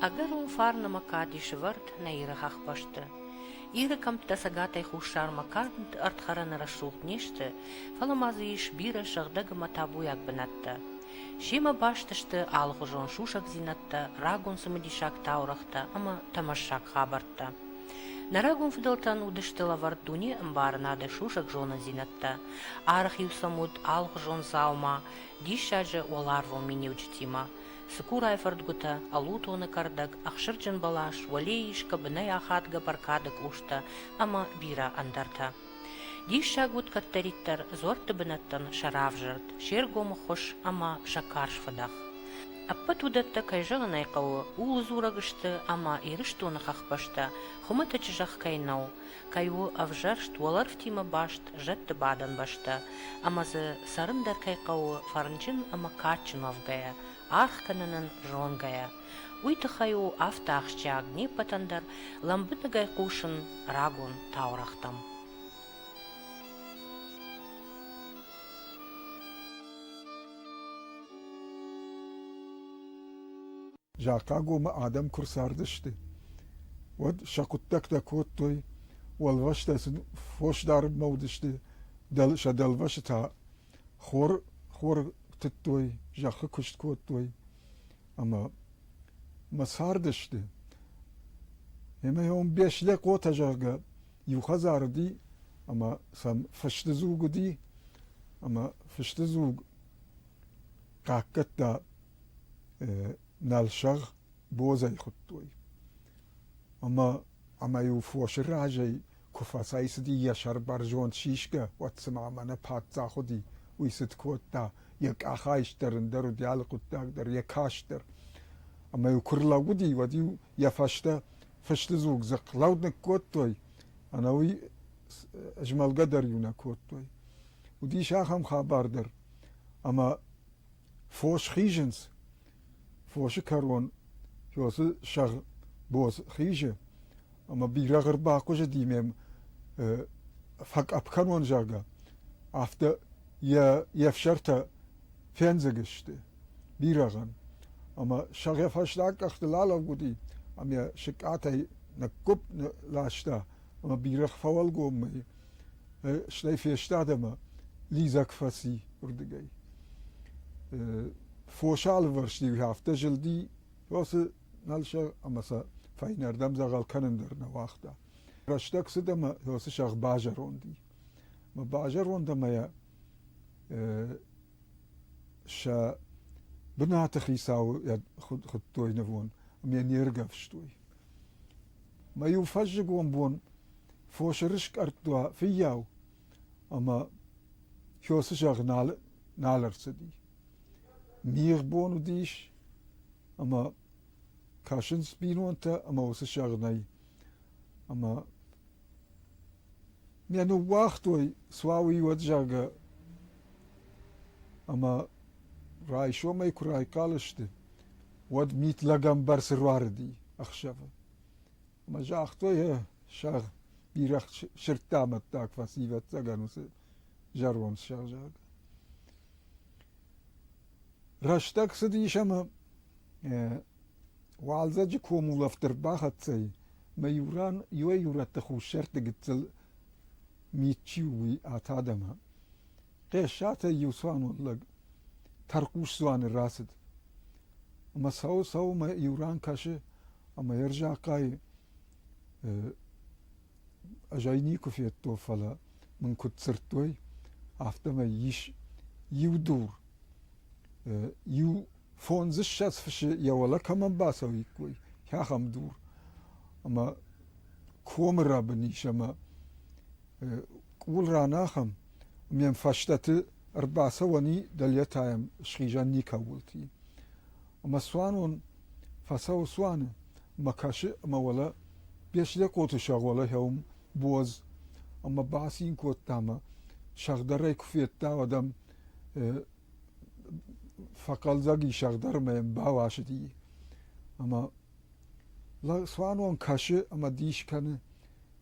Agar farna makadi shvart na irachach pashte. Ihre kommt das agate hushar makad art harana rashut nishte, falamazi ish bira shagdag matabuyak benatta. Shima bashtashte alghujon shushak zinatta, ragun samedishak taurachta, ama tamashak habarta. Нарагун фидалтан удыштыла вардуни амбарна де шушак жона зинатта. Архив самуд алх жон заума, дишаджа оларво мини учтима. Сыкурай фардгута, алутоны кардак, ахшырджан балаш, валеишка бынай ахатга паркадак ушта, ама бира андарта. Дишагут каттариттар зорты бынаттан шаравжырт, шергому хош, ама шакарш фадах. Аппат удатта кайжаганай кау, улузурагышты, ама ирыштуны хахпашта, хумыта чыжах кайнау, кайу авжаршт уалар втима башт, жатты бадан башта, амазы сарымдар кай кау фарнчын ама качын авгая, архкананын жонгая. Уйты хаю автахчы агни патандар, ламбыты гай кушын рагун таурахтам. جاقاقو آدم كرساردشتي ود شاكوتك تكوتوي والوشتا فوش دارب مودشتي دل شدلوشتا خور تتوي جاقا كشت كوتوي اما مساردشتي هما يوم بيشلي قوتا جاقا يوخزار دي اما سم فشتزوغ دي اما فشتزوغ قاقتا نالشغ بوزي خطوي اما يوفوش الراجي كفا سايسدي يشار برجون شيشكا واتسمع منا بات خودي ويسد كوتا يك اخايشتر اندرو ديالقو تاقدر يكاشتر اما يوكرلا ودي ودي يفاشتا فشتزوك زق لودنك كوتوي انا وي اجمل قدر يونا كوتوي ودي شاخم خاباردر اما فوش خيجنس فوش كارون فوش شغ بوز خيجة اما بيرا غربا كوجا ديمم فك اب كارون جاغا افتا يفشرتا فنزگشته بيراغن اما شغ فاشلاك اختلالا ودي اما شكاتي نكوب لاشتا اما بيرا فوال قوم شلي في اشتادما ليزاك فاسي وردگي فوشال ورشتي هافته جلدي وس نالشا امسا فاينردم زغال كنندر نواختا رشتك سدما وس شغ باجروندي ما باجروندا ما شا بنات خيساو يا خد توي نفون مي نيرغفشتوي ما يفجقون بون فوشرشك ارتوا فياو اما شوس شغ نالرسدي مير بونو ديش اما كاشن سبينو انت اما وسشاغناي اما ميانو واختوي سواوي ودجاغا اما راي شو ما يكراي كالشت ود ميت لغم برسرواردي اخشفه اما جاختوي شاغ بيرخ شرتامت تاك فاسيفت زغانوس جارون شاغ رشتك سديش اما وعالزاج كومو لفتر باخت ما يوران يورات تخو شرط قتل ميتشيوي اتادما قيشاتا يوسوانو لغ ترقوش سوان الراسد اما سو ما يوران كاشي اما يرجع قاي اجاينيكو في التوفلا من كتسرتوي افتما يش يودور يو فونز الشاس فش يا ولا كمان باسوي كوي يا خم دور اما كوم رابني شما قول رانا خم مين فاشتت اربع سواني دليتايم شخيجان نيكا ولتي اما سوانون فسو سوان ما كاش اما ولا بيش لقوت شغوله يوم بوز اما باسين كوت تاما شغدري كفيت تا ودم فقال زاگی شغدر من باواشدی اما لا سوانون کاشه اما دیش کنه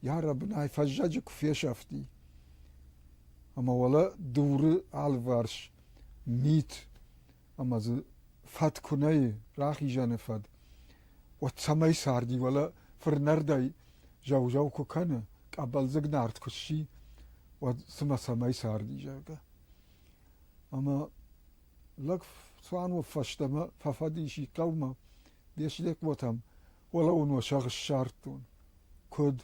یا رب نای فجاج کفیش افتی اما ولا دور آلوارش میت اما ز فت کنه راخی جان فد وتسمي ساردي ولا فرنرداي جو كوكانا قبل زغنارت كشي وسما سمي ساردي جاكا اما لك سوان وفشتما ففديشي قوما ديش لك وتم ولو انو شغ الشارتون كود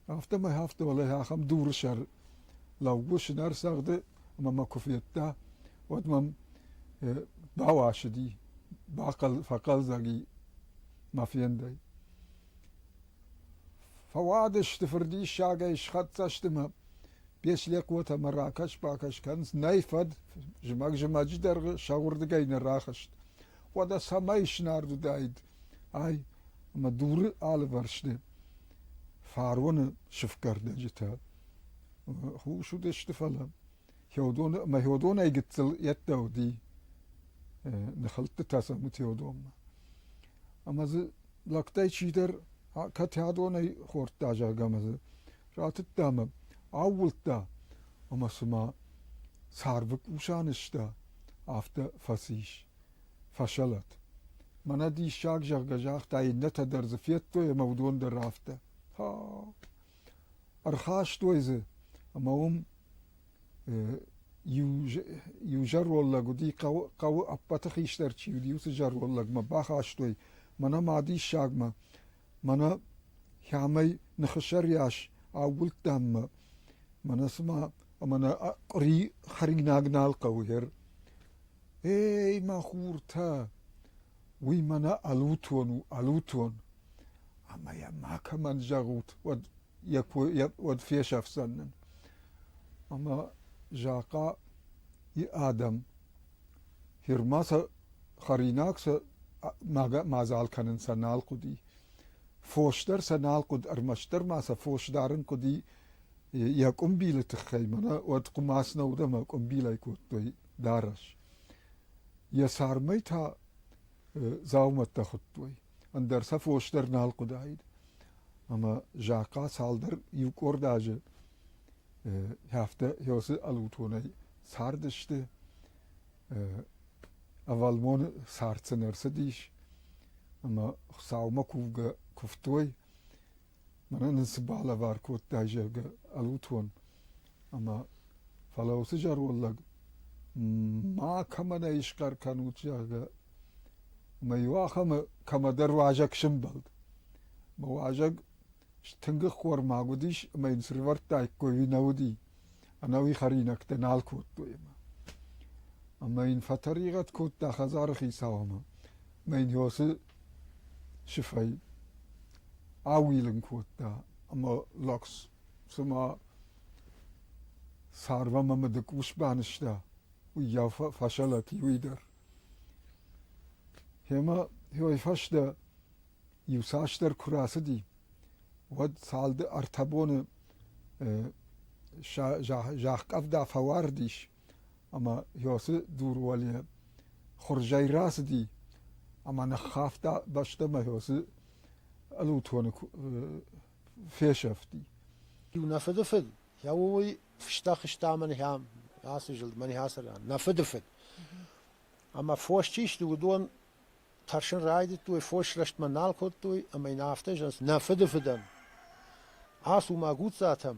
هفته ولا هاخم دور شر لو وش نار ساغد اما ما كفيتا ودمم باواش دي باقل فقل زغي ما فيندي فوادش تفردي شاقي شخطشتما بيش لك وتا مراكش باكش كنز نايفد جماج در شاور دقين الراخشت ودا سمايش ناردو دايد اي اما دور آلفرشده فارون شفكر دجتا هو شو دشتفلا هيودون ايقتل يتو دي نخلت تاسمت هيودون اما زي لقتاي شيدر كتهادون اي خورت داجا غمز راتت دامم اولتا اما سما ساربك وشانشتا افتا فسيش فشلت منا دي شاق جاق تاي نتا در زفيتو يمودون در رافتا ها ارخاش تويزه اما يوجر والله قدي قو ابتخيشتر تشي وديوس جر والله ما باخاش توي منا ما دي شاق ما منا حامي نخشر ياش اول دم منا سما منا قري خريناغنال قوهر اي ما خورتا وي منا الوتون اما يا ما كمان جاغوت ود فيش افسنن اما جاقا آدم هرماسا خريناكس ما زال كان سنال قدي فوشتر سنال قد ارمشتر ماسا فوشدارن قدي يا قنبيلة تخيمنا ود قماسنا ودما قنبيلة يكوت دارش يا سارميتا زاومت تخطوي اندر سفوشتر نال قدايد اما جاقا سالدر يوكور داجه هفته هيوسي الوتوني ساردشته اولمون سارتسنرسه ديش اما ساوما كوفغا كفتوي منا نسبالا واركوت داجه الوتون اما فلو سجر والله ما كمان ايشكار كانوت جاغا ما يواخم كما درواجك شمبلد مواجك تنگه خور ماغوديش ما ينسرورت تاي كوي نودي انا وي خرينك تنال كوت دويما اما ان فتريغت كوت دا خزار خيساوما ما ينهوس شفاي اويلن كوت دا اما لوكس سما ساروا ما مدكوش بانشتا ويا فشلت يويدر هما هو يفشدا يوساشتر كراسدي ود سالد ارتبون جاق افدا فوارديش اما يوس دور ولي خرجي راس دي اما نخافتا باشتما يوس الوتون فيشفتي نفدفد يوي فشتا من هام ياسجل من ياسر نفدفد اما فوشتيش دون ترشن رايد توي فوش رشت من نال كوت توي اما ينافته جنس نفدفدن آسو ما گوت زاتم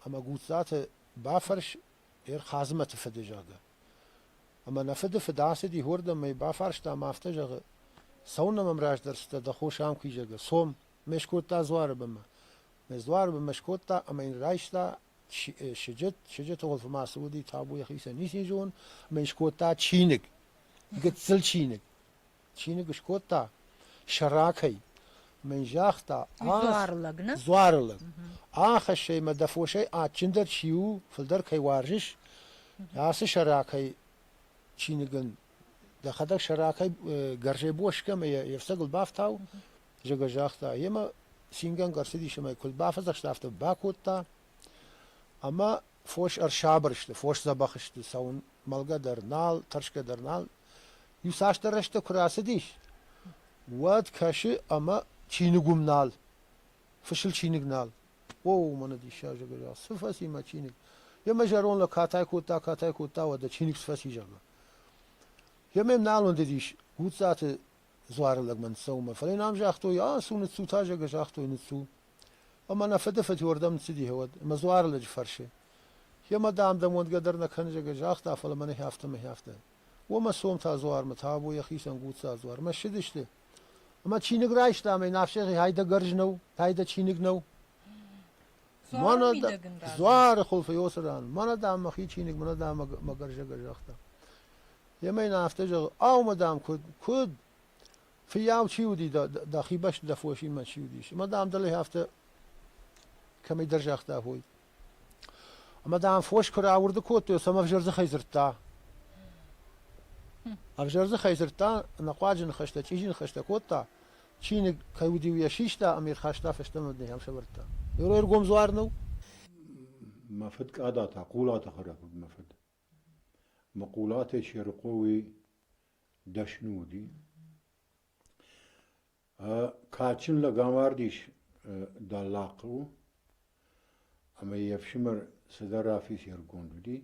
اما گوت زات بافرش خازمه تفد جاگه اما نفد فداسه دی هردم می بافرش تا مافته جاگه سونم امراج درسته ده خوشام کی جاگه سوم مشکوت تا زوار بما مزوار بمشکوت تا اما این رایش تا شجت غلف ما سعودي تابو يخيسه نيسي جون مشکوت تا چینگ گتسل چینگ شکوت تا شراكي من جاختا زوارلق آخر شيء ما دفو شيء چندر شيو فلدر كي وارجش ياس شراكي چينگن دخدك شراكي گرجي بوش كم يفسقل بافتاو جگه جاختا يما سينگن گرسدي شما كل بافزخ شافت باكوتا اما فوش ارشابرشت فوش زبخشت سون ملگا در نال ترشك در نال يساش درشت كراسديش واد كاشي اما چینگوم نال فشل چینگ نال او من دي شاجه جا سفاسي ما چینگ يا مجرون لا كاتاي كوتا ودا چینگ سفاسي جا يا مم نال وند ديش گوت زات زوار لك من سوما فلين عم جاختو يا سونت سو تاجا جاختو نتسو اما انا فدفت وردم تسدي هود ما زوار لك فرشه يا ما دام دمود قدرنا كنجا جاختا فلا من هيافته ما هيافته وما سوم تا زوار متابو يا خيسن قوت تا زوار ما شدشته اما چینگ رایشتا می نافشه هایدا گرجنو هایدا چینگ نو مانا زوار خلف يوسران مانا دام مخي چینگ مانا دام ما گرجا گرجاختا يا ما نافته جو او مدام كود في ياو تشيودي دا خيبش دا فوشين ما تشيوديش ما دام دلي هافته كم يدرجا اختا هوي اما دام فوش كرا ورد كوتو سما فجرز خيزرتا افجرز خيزرتا نقواجن خشتا تشيجين خشتا كوتا چين كيودي ويا شيشتا امير خشتا فشتم دي هم شبرتا يرو يرقوم زوارنو ما فد قادا تقولات خرب ما فد مقولات شرقوي دشنودي كاتشن لغامارديش دلاقو اما يفشمر سدرا في سيرغوندو دي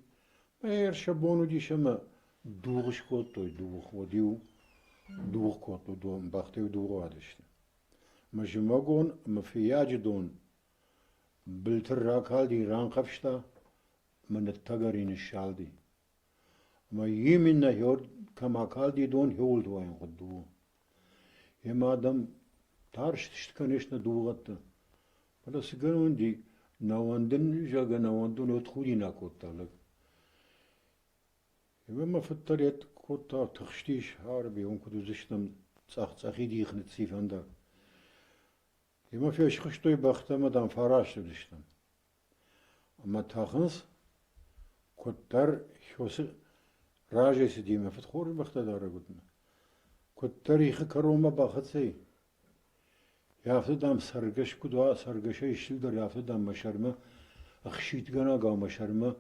ما يرشبونو دي شما دوغش كوتو دوغ وديو دوغ كوتو دو مبختيو دوغ وادشت ما جماغون ما في ياجدون بلتر راكال دي ران قفشتا من التغرين الشالدي ما يمنا يود كما قال دي دون هول دوين قدو يما دم تارش تشتكنشنا دوغت بلا سيغنون دي نواندن جاغا نواندن ادخولي ناكوتالك يما ما فتريت كوتا تخشتيش هاربي هم كدو زشتم تساخي دي خنت سيفاندا يما فيش خشتوي بختا مدام فراش دشتم اما تاخنس كتر شوس راجي سدي ما فتخور بختا دارا قدنا كتر يخ كروما باختسي يافت دام سرگش كدوا سرگش يشتل در يافت دام مشرمه اخشيت غنا غا مشرمه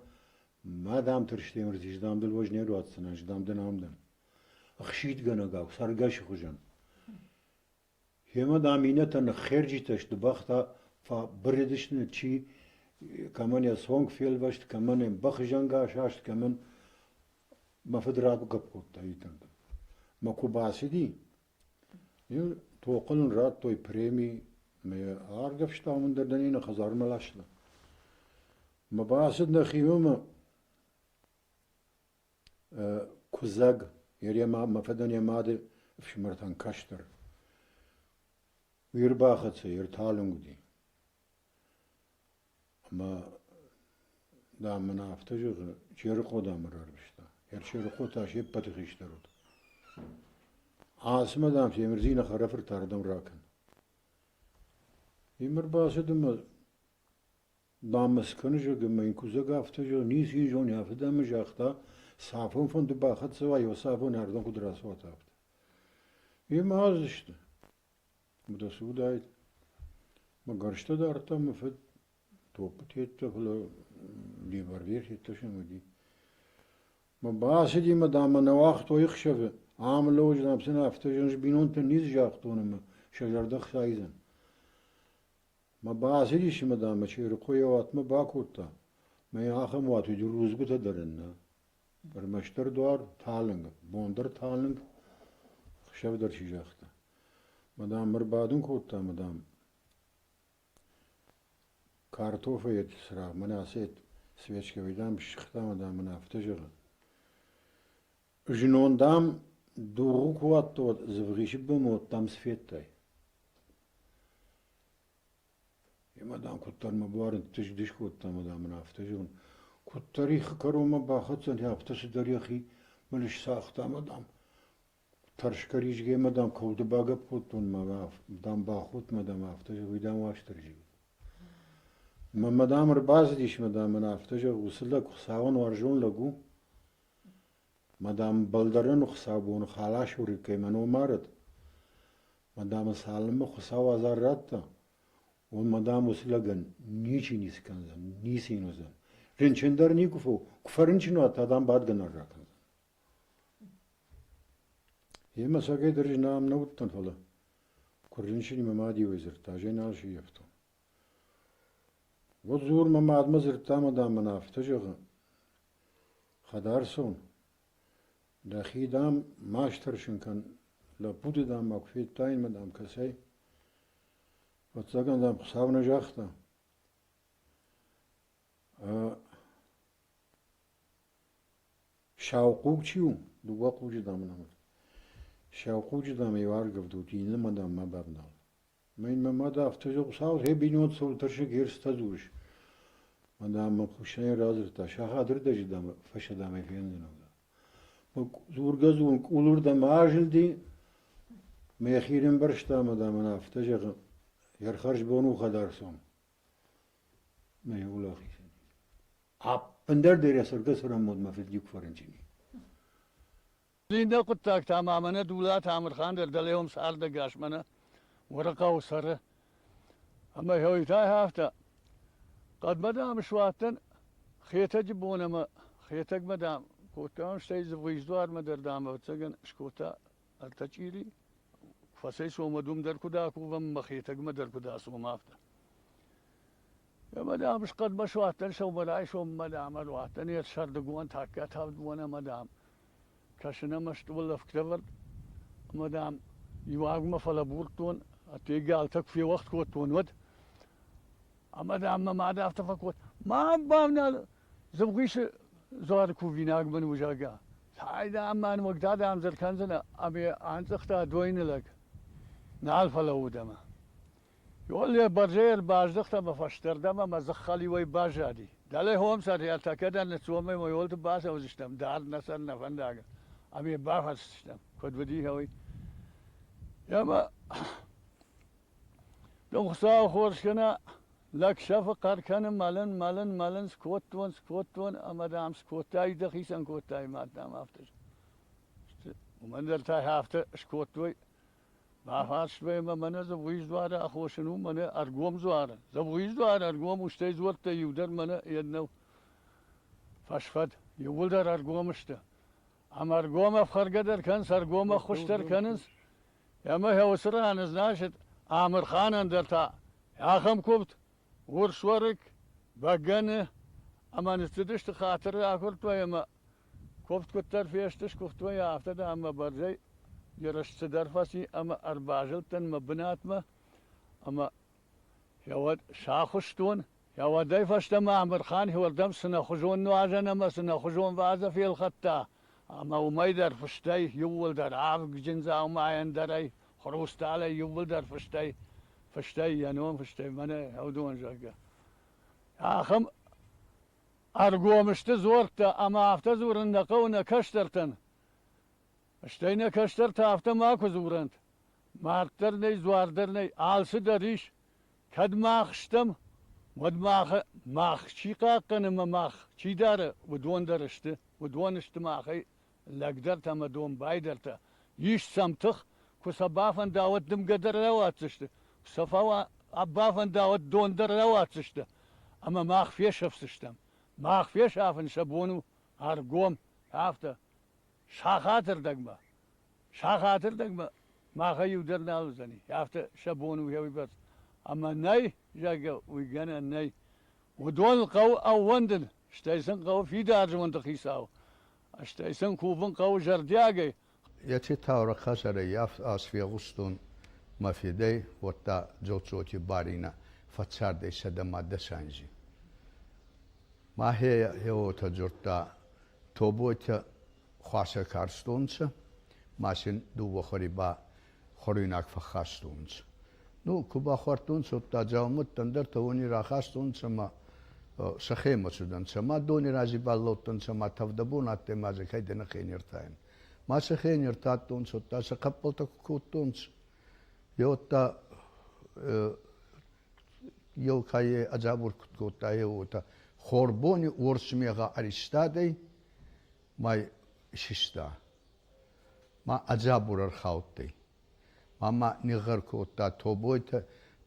ما دام ترشتي مرزيش دام دل وجني رواتسناش دام دنام دن اخشيت غنا غا سرگش خوجن هما دامينتن خيرجي تشت بختا فبردشن تشي كمان يا سونغ فيل بشت كمان بخجنگا شاشت كمان ما فدراك قبقوت تايتن ما كوباسي دي توقلن رات توي بريمي ما ارغفشتا من دردنين خزار ملاشلا ما باسد نخيوما كوزاغ يريا ما فدن يماد في مرتان كاشتر ويرباخت سير تالنغدي ما دام منافتجو جيرقو دامرار بشتا ير شيرقو تاشي بتخيشترود عاصمة دام سيمرزينا خرفر تاردم راكن يمر باسدم دام مسكنجو جما ينكوزا افتجو نيسي جون يافدم جاختا صافون فون دباخت سوا يو صافون هردن قدراس واتافت يما ازشت مدا سودايت ما غرشتا دارتا مفد توبت هيتا فلو ليبرفير هيتا شمدي ما باسدي ما دام نواخت ويخشف عام لوج دام سنة افتجنش بينون تنيز جاختونم شجر دخ سايزن ما باسديش ما دام شير قوي وات ما باكوتا ما ياخم وات يجروز بتدرنا برمشتر دوار تالنگ بوندر تالنگ خشب در شي جاختا ما دام مربادون كوتا ما دام كارتوفة يتسرع مناسيت سويتشكا ويدام بشختا ما دام منافتجغ جنون دام دوغو كواتو زفغيش بموت دام سفيتاي يما دام كتر مبارن تجدش كوتا ما دام منافتجغ كتريخ كروما باختن يافتش دريخي ملش ساختا ما دام ترشكريش جي ما دام كود باغا بوتون ما دام باخوت ما دام افتجغ ويدام واشترجي ما دام رباز ديش ما دام منافتجغ وصلك خساون ورجون لغو مدام بلدرن خسابون خالاش وركي منو مارد مدام سالم خساو ازارات ومدام وسلغن نيچي نيسكنزن نيسينوزن رنچندر نيكفو كفرنچنو اتادام بعد گنر راكن يما ساگي درج نام نوتن فلا كورنچني ممادي وزر تاجينال شي يفتو وزور مماد مزر تامدام منافتجغ خدارسون داخي دام ماشترشن كان la bude da mak fit tain madam kasei. Wat sagen da savna jachta. Shauquchiu, du waquji damna. Shauquji dam yargov du din madam mababna. Mein mamada aftajo saus he binot sol tarshe gerstazurish. Madam khushne razrta shahadir dajidam fashadam efendina. Zurgazun kulur da marjildi meekhirin barshta madam aftajo yar kharj bonu khadarsom. Meyula khis. Apender der surgasram mod mafid yuk faranjini. لیندا قطعك تماما دولات عامر خان در دلهم سال دقاش منا ورقة وسرة أما هو يتاي هافتا قد مدام شواتن خيتا جبونا ما خيتك مدام كوتان شتي زويزوار مدر دام وتسجن شكوتا التجيري فسيسو مدوم در كدا كوفم مخيتك مدر كدا سو مافتا يا مدام مش قد مشواتن شو ملاي شو مدام الواتن يتشرد قوان تاكات هاودونا مدام كاشنا مشتول أفكتبر مدام يواجم فلابورتون أتيجالتك في وقت كوتون ود مدام ما دافت فكوت ما بامنا زبغيش زوار كوفيناك من وجاجا هايدا أما أنا وقت هذا أمزل كنزنا أبي أنتختا دوين لك نعال فلاودما يقول لي برجير باجدختا بفشتر دما ما زخالي وي باجادي دالي هم سر يالتاكد أن تسومي ما يقولت باسا وزشتم دار نسر نفنداغا أبي بافستم كود بدي هوي يا ما لو خصاو خورشنا لك شفقر كان مالن سكوتون أما دام سكوتاي دخيسن كوتاي ما دام أفتش ومن درتاي هافت سكوتوي ما فاش بما من زبويز دوار أخوشنو من أرجوم زوار زبويز دوار أرجوم وشتي زورت يودر من يدنو فاشفد يولدر أرجوم شته أما أرجوم أفخر قدر كان سرجوم خوشتر كنز يا ما هو سران ناشد عامر خان درتا يا خم كوبت ورشورك بجنة أما نستدشت خاطر أكلت ويا كوبت كتر فيشتش كوبت ويا أفتد أما برجي يرشت درفاسي أما أرباجلتن مبنات ما أما يود شاخشتون يود دايفشت ما عمر خان هو الدم سنخجون نواجنا ما سنخجون بعزة في الخطة أما وميدر فشتي يول در عافق جنزا وما يندري خروست علي يول در فشتي ينوم فشتي مني هودون جاكا أخم أرجو مشت زورت أما أفتزور النقونا كشترتن اشتينا كشترت أفتا ماكو زورنت مارترني زواردرني آلس دريش كد ماخشتم ود ماخ شيقاقن ماخ شي دار ودون درشت ودون اشتماخي لقدرت أما دون بايدرت يش سمتخ كسبافن داوت دم قدر لواتشت صفوا أبافن داوت دون در لواتشت أما ماخ فيش أفسشتم ماخ فيش أفن شبونو أرجوم أفتا شاخاتر دقمة ما خيو درنا لزني أفتا شبونو يوي بس أما ناي جاكا ويجانا ناي ودون القو أو وندن اشتايسن قو في دارج وندخيساو اشتايسن كوفن قو جردياجي يتي تاورا خسر ياف أسفي غستون ما في دي وتا جوتشوتي بارينا فتشار دي سدما دسانجي ما هي هو تجرتا توبوت خاصة كارستونس ماشين دو خريبا خوريناك فخاستونس نو كوبا خورتونس وتا جاومت تندر توني راخاستونس ما سخيمة سودان سما دوني رازي بالوتن سما تفدبون أتى ما زكاي دنا خينيرتاين ما سخينيرتاتون سوتا سقبلت كوتونس يوتا يو كاي أجابور كوتا يوتا خوربوني ورسميغا أريستادي ما شيستا ما أجابور الخاوتي ما نغر كوتا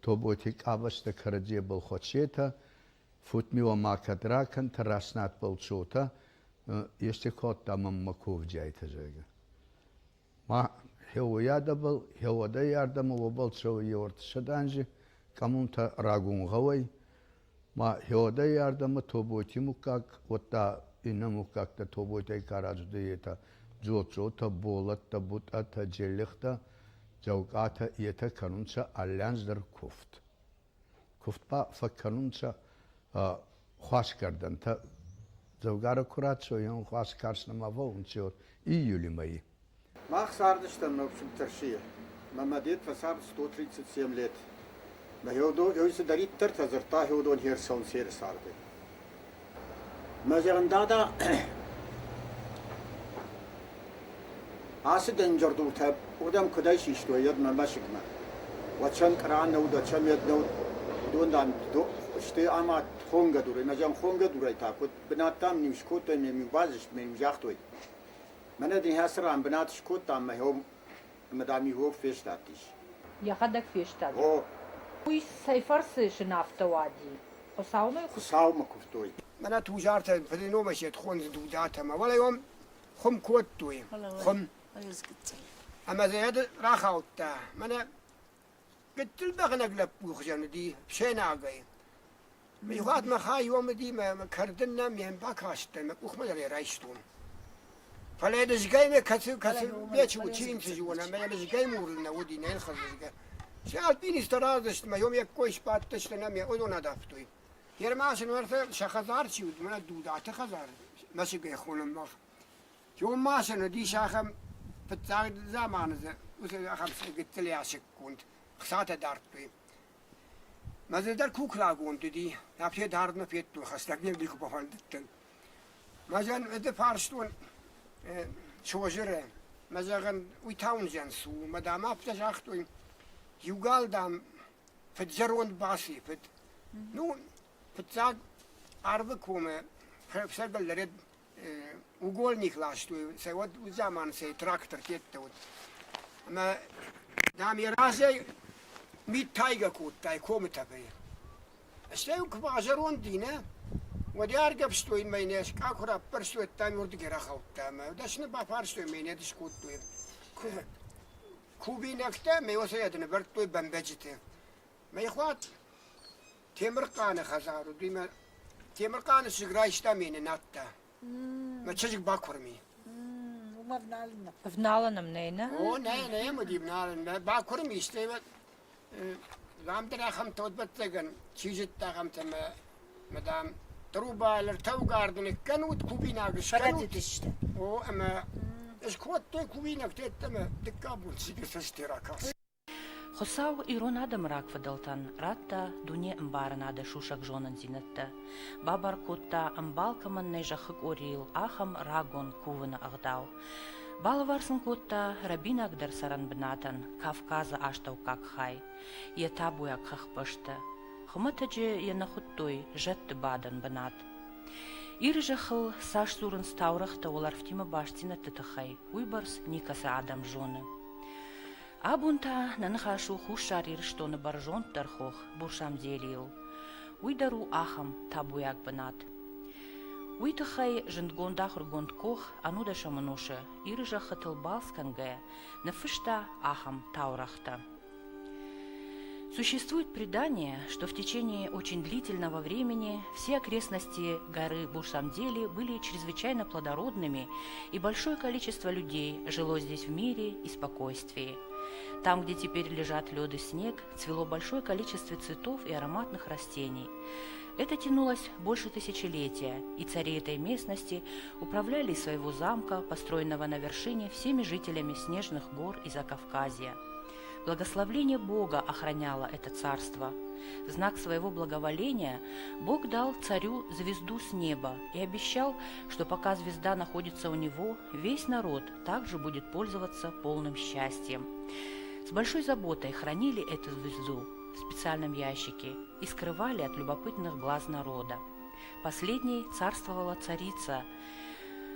توبويتا كابستا كرجي بالخوتشيتا فوتمي وما كدراكن تراسنات بالشوتا يستيكوتا من مكوف جايتا زيغا ما هو يادبل هو دا ياردم وبالشو يورت شدانجي كمونتا راغون غوي ما هو دا ياردم توبويتي مكاك وتا إنا مكاك تا توبويتا كاراجو ديتا جوتشوتا بولتا بوتا جلختا جوقاتا إيتا كانونشا أليانز در كفت با فكانونشا خواش کردن تا زوجار كرات شو يوم خواش كارسنا ما فون شو يولي ماي ما خسرتش там в общем тершие. Мама дед фасар 137 лет. ما يوسف دريت ترتا زرتا هودون هيرسون سير سارده. ما جرندادا عاصد انجر دو تاب ودم كدايش يشتو يد ما ماشكما. وچن قران نو دا چم يد نو دون دام دو اشتي اما خونگا دوره نجام خونگا دوره تا كنت بناتام نيمش كوت ميم بازش ميم جاختوي. من دي هسر عم بناتش كوت عم هم مدامي هو فيشتاتيش. يا خدك فيشتات. او وي سيفرسش نافتا وادي. خساومه خساو ما كفتوي. من توجارت بدينو مشي تخون دوداتها ما ولا يوم خم كوتوي خم اما زياد راخوتا من قلت البغنا قلب وخجن دي بشينا غاي ميغات ما خاي يوم دي ما كردنا مين باكاشت ما اخمد لي رايشتون فلا دزغاي ما كسو بيتش وتشين تجونا ما دزغاي مورنا ودي نيل خزغا شال بين استرازش ما يوم يكويش باتش لنا مي اودونا دافتوي يرماش نورث شخزار شيود من دودات خزار ماشي بيخون مخ يوم ماشي دي شاخم في زمان اخم قلت لي عشق كنت خساته دارت بي ما زدر كوكلا كنت دي نابشي دارت ما فيتو خستقني بيكو بفال دتن ما جان ادي فارشتون شوجره ما زغن ويتاون جنسو ما دام افتشاختو يوغال دام فتجرون باسي فت نون فتزاق عربكومه فسرقل لرد وقول نيكلاش سواد وزمان سي تراكتر كيتو اما دام يراسي ميت تايغا كوت تاي كومتا بي استيو كباجرون دينا ودي ارقب ستوين مينيش كاكورا برستو التاني ورد كرا خوتا ما داشنا بافارستو مينيش كوتو كوبينكتا ميوسيدنا برتو بمبجته ما يخوات تيمرقانه خزارو ديما تيمرقانه سيغرايشتا مين ناتا ما تشجك باكورمي وما بنالنا بنالنا منينا او نه ما دي بنالنا باكورمي استيما لام درا خم تود بتغن چيجت تا خم تم مدام تروبا لرتو غاردن كنوت كوبيناغش كنوت او اما اش كوت تو كوبيناغ تتم دكابون سيغسستيراكاس Хосау ирон адам рак вадалтан, ратта дуне мбаран ада шушак жонан зинетта. Бабар кутта мбалкаман нежахык орил, ахам рагон кувана агдау. Балаварсын кутта рабинак дар саран бнатан, Кавказа аштау как хай. Етабуяк хахпышта. Хматаджи янахуттой, жетты бадан бнат. Иржахыл саш сурын стаурахта олар втима баштина тытахай, уйбарс никаса адам жоны. Абунта нанхашу хушарир что на баржон тархох буршам делил. Уйдару ахам табуяк банат. Уйтахай жендгондахр гондкох ануда шамануша иржа хатылбалсканге нафышта ахам таурахта. Существует предание, что в течение очень длительного времени все окрестности горы Буршамдели были чрезвычайно плодородными, и большое количество людей жило здесь в мире и спокойствии. Там, где теперь лежат лед и снег, цвело большое количество цветов и ароматных растений. Это тянулось больше тысячелетия, и цари этой местности управляли из своего замка, построенного на вершине, всеми жителями снежных гор и Закавказья. Благословление Бога охраняло это царство. В знак своего благоволения Бог дал царю звезду с неба и обещал, что пока звезда находится у него, весь народ также будет пользоваться полным счастьем. С большой заботой хранили эту звезду в специальном ящике и скрывали от любопытных глаз народа. Последней царствовала царица.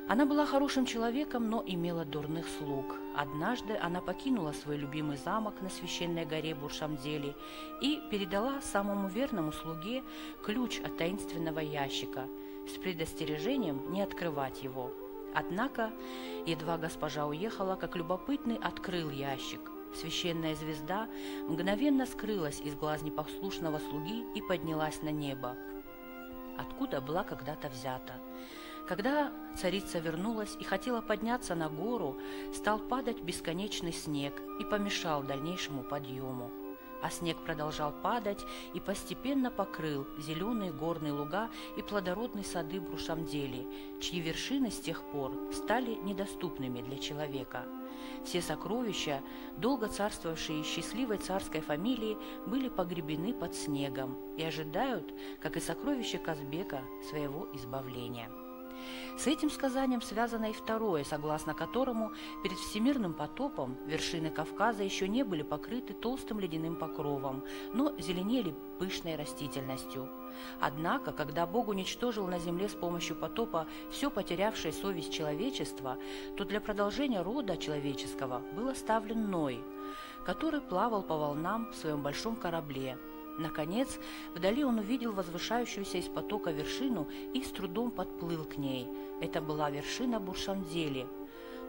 Она была хорошим человеком, но имела дурных слуг. Однажды она покинула свой любимый замок на священной горе Буршамдели и передала самому верному слуге ключ от таинственного ящика с предостережением не открывать его. Однако, едва госпожа уехала, как любопытный открыл ящик. Священная звезда мгновенно скрылась из глаз непослушного слуги и поднялась на небо, откуда была когда-то взята. Когда царица вернулась и хотела подняться на гору, стал падать бесконечный снег и помешал дальнейшему подъему. А снег продолжал падать и постепенно покрыл зеленые горные луга и плодородные сады Брушамдели, чьи вершины с тех пор стали недоступными для человека. Все сокровища, долго царствовавшие счастливой царской фамилии, были погребены под снегом и ожидают, как и сокровища Казбека, своего избавления. С этим сказанием связано и второе, согласно которому перед всемирным потопом вершины Кавказа еще не были покрыты толстым ледяным покровом, но зеленели пышной растительностью. Однако, когда Бог уничтожил на земле с помощью потопа все потерявшее совесть человечества, то для продолжения рода человеческого был оставлен Ной, который плавал по волнам в своем большом корабле. Наконец, вдали он увидел возвышающуюся из потока вершину и с трудом подплыл к ней. Это была вершина Буршамдели.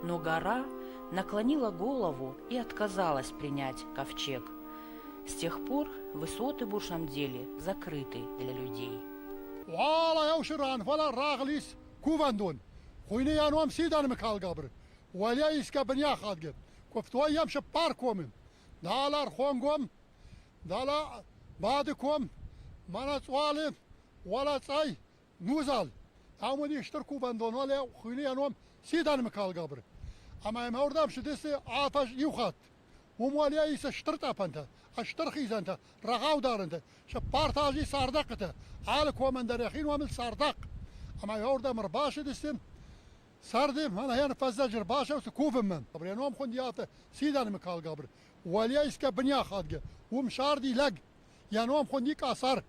Но гора наклонила голову и отказалась принять ковчег. С тех пор высоты Буршамдели закрыты для людей. بعدكم من صوالم ولا صاي نوزال همون يشتركوا بندون ولا خلي انهم سيدان مكال قبر اما ما وردام شدس عافش يوخات ومواليا يس اشترت ابنت اشتر خيزنت رغاو دارنت شبارتاجي صاردقته على كومندر يخين ومن صاردق اما يوردام رباش دسم سردم انا هنا فزجر باشا وسكوف من قبر انهم خنديات سيدان مكال قبر وليا يسك بنيا خادقه ومشاردي لق يعني هم خنديك أثر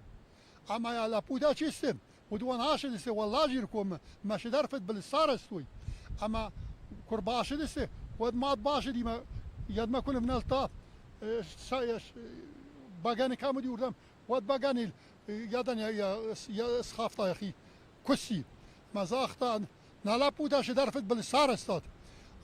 أما يا لابودا شيستم ودوان هاشد است والله جيركم ما شدرفت بالسار استوي أما كرباشد است ود ما باشد ما يد ما كنا من الطاف باغاني كامو دي وردم ود باغاني يدن يا سخافتا يا أخي كسي ما زاختا نلابودا شدرفت بالسار استاد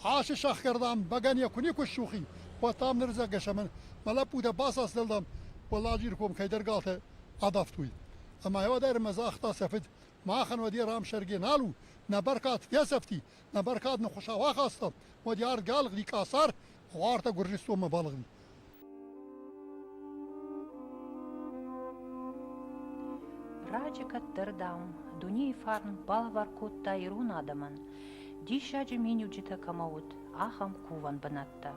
عاش شخ كردام باغاني يكوني كشوخي وطام نرزق شمن ملابودا باساس دلدم والله جيركم كيدر قالته أضفتوي أما هو داير مزاختا سفد ما خن ودي رام شرقي نالو نبركات في سفتي نبركات نخشا واخاستم وديار قال لي كاسار وارتا قرستو مبالغني Раджика тердам, дуни фарн балвар котта ирун адаман, дишаджи меню джита камаут, ахам куван банатта.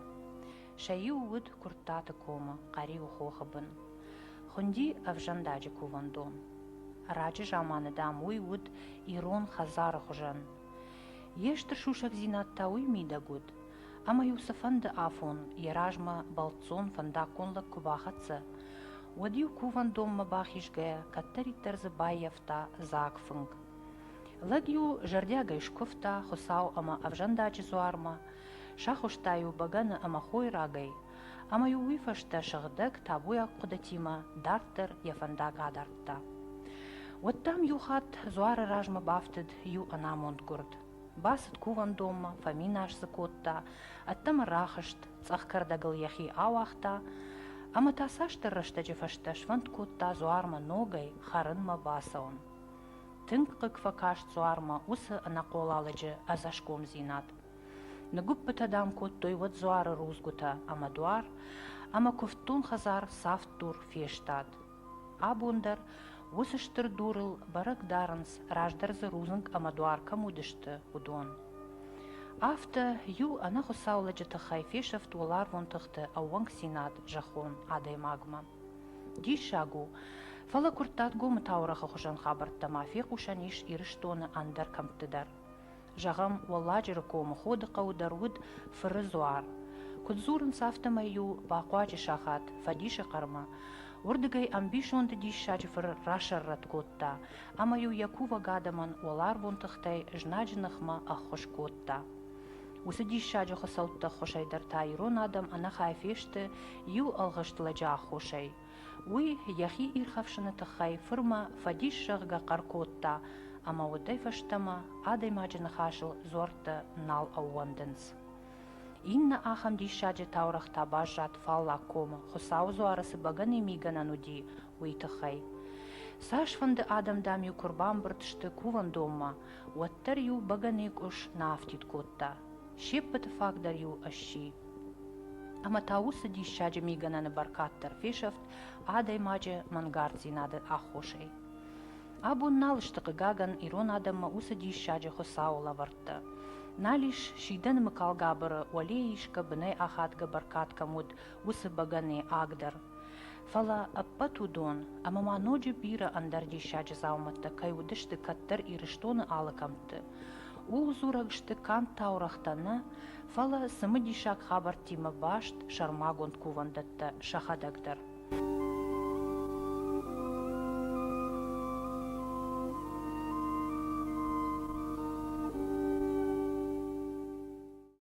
Шаю уд куртата кома, кариу хохабан. Хунди авжандаджи кувандон. Раджи жаманы дам уй уд ирон хазара хужан. Ештр шушак зинатта уй мидагуд. Ама Юсафанда афон, яражма балцон фандаконла кубахатса. وديو كوفان دوم مباخيش جايا كتري ترز بايفتا زاك فنگ. لديو جردياغا يشكفتا خساو اما افجنداجي زوارما شاخوشتايو بغانا اما خوي راغي اما يو ويفشتا شغدك تابويا قدتيما دارتر يفندا غادارتا. وطام يو خات زوار راجما بافتد يو اناموند гурд. Баст куван дома, фаминаш закотта, аттам рахашт, цахкардагал яхи ауахта, ама тасаштыр рыштаджи фашта швант котта зуарма ногай харынма басаун. Тынк кыкфакаш зуарма усы анаколалыджи азашком зинат. Нагуп пытадам коттой вот зуары рузгута, ама дуар, ама кофтун хазар сафтур фештат. Абундар усыштыр дурыл барак дарынс раждарзы рузынг ама дуар камудышты удон. Афта ю ана хусауладжи тахай фешафт улар вонтыхты ауанг синат жахон адай магма. Ди шагу фала куртат гомы таураха хужан хабарта мафи кушаниш ирыштоны андар камтыдар. Жагам валладжиры кому ходы каударуд фырызуар. Кудзурын сафтама ю бақуачи шахат фадиши карма. Урдыгай амбишонды дишачы фыр рашаррат котта, ама ю якува гадаман олар вонтыхтай жнаджынахма ахош котта. Усы дишачы хосалтта хошайдарта ирон адам ана хайфешты ю алғыштыладжа хошай. Уй яхи ирхавшыны тахай фырма фадишшағга қаркотта, ама удай фаштама адай маджыны хашыл зорты нал ауандынс. Инна ахам дишаджи таурахта бажат фалла кома, хосаузу арасы баганы миганануди уйтахай. Саш van de Adam ю kurban bırtıştı kuvan doma, wattar ю baganik uş naftit kotta. Şeppet fagdar ю aşşi. Ama tavus di şacı migananı barkattar feşaft, aday mace mangarzi nadı ahoşey. Abu nalıştıqı gagan iron adamma usa di şacı hosaola varttı. Naliş şidan mıkal gabırı waleyişka bınay ahadga barkatka mud usa bagani agdar. Fala appatudon, ama ma nođe bira andar di šađe zaumata, kaj udešti kattar i reštone alakamtı. U zuragšti kan taurahtana, fala samı di šak habar tima bašt šarmagont kuvandatta šahadagdar.